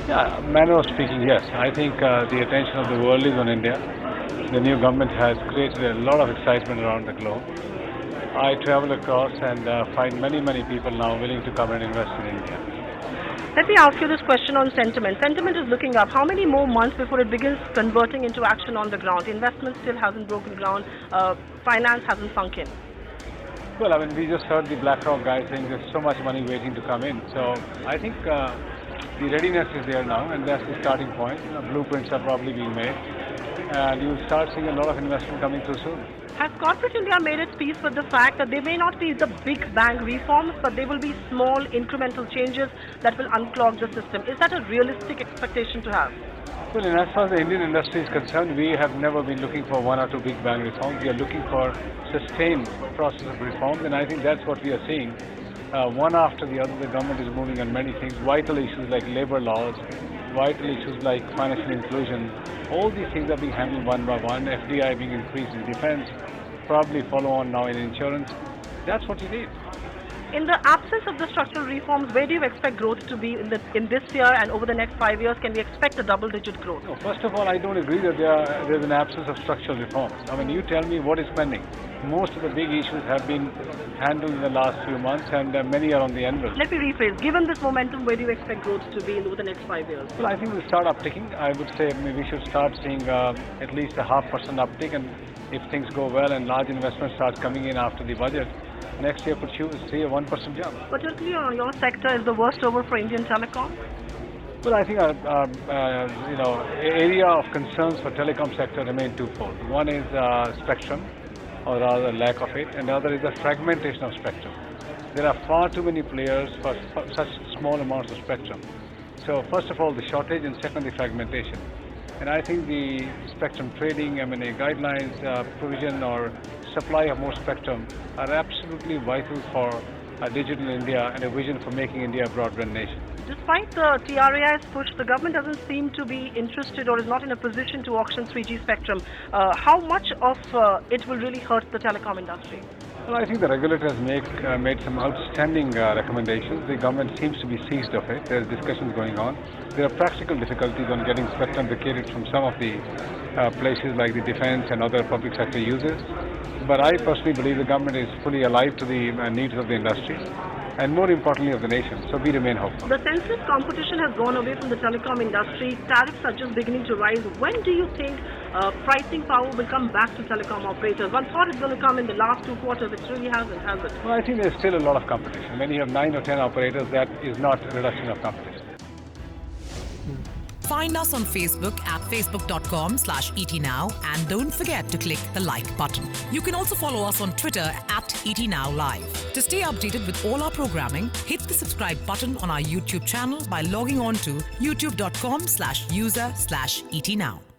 Yeah, manner of speaking, yes. I think the attention of the world is on India. The new government has created a lot of excitement around the globe. I travel across and find many people now willing to come and invest in India. Let me ask you this question on sentiment. Sentiment is looking up. How many more months before it begins converting into action on the ground? Investment still hasn't broken ground. Finance hasn't sunk in. Well, I mean, we just heard the BlackRock guy saying there's so much money waiting to come in. So I think the readiness is there now, and that's the starting point. Blueprints are probably being made, and you'll start seeing a lot of investment coming through soon. Has corporate India made its peace with the fact that they may not be the big bang reforms, but they will be small incremental changes that will unclog the system? Is that a realistic expectation to have? Well, and as far as the Indian industry is concerned, we have never been looking for one or two big bang reforms. We are looking for sustained process of reform, and I think that's what we are seeing. One after the other, the government is moving on many things, vital issues like labor laws, vital issues like financial inclusion. All these things are being handled one by one, FDI being increased in defense, probably follow on now in insurance. That's what you need. In the absence of the structural reforms, where do you expect growth to be in this year and over the next 5 years? Can we expect a double-digit growth? No, first of all, I don't agree that there's an absence of structural reforms. I mean, you tell me what is pending. Most of the big issues have been handled in the last few months, and many are on the anvil. Let me rephrase. Given this momentum, where do you expect growth to be over the next 5 years? Well, I think we'll start upticking. I would say maybe we should start seeing at least a 0.5% uptick, and if things go well and large investments start coming in after the budget, next year could see a 1% jump. Particularly your sector is the worst over for Indian telecom? Well, I think area of concerns for telecom sector remain twofold. One is spectrum, or rather lack of it, and the other is the fragmentation of spectrum. There are far too many players for such small amounts of spectrum. So first of all, the shortage, and second, the fragmentation. And I think the spectrum trading, M&A guidelines, provision or supply of more spectrum are absolutely vital for a digital India and a vision for making India a broadband nation. Despite the TRAI's push, the government doesn't seem to be interested or is not in a position to auction 3G spectrum. How much of it will really hurt the telecom industry? Well, I think the regulator has made some outstanding recommendations. The government seems to be seized of it. There are discussions going on. There are practical difficulties on getting spectrum vacated from some of the places like the defense and other public sector users. But I personally believe the government is fully alive to the needs of the industry, and more importantly of the nation, so we remain hopeful. The senseless competition has gone away from the telecom industry. Tariffs are just beginning to rise. When do you think pricing power will come back to telecom operators? One thought it's going to come in the last 2 quarters. It really hasn't, has it? Well, I think there's still a lot of competition. When you have 9 or 10 operators, that is not a reduction of competition. Find us on Facebook at facebook.com/ETNow and don't forget to click the like button. You can also follow us on Twitter at ETNowLive. To stay updated with all our programming, hit the subscribe button on our YouTube channel by logging on to youtube.com/user/ETNow.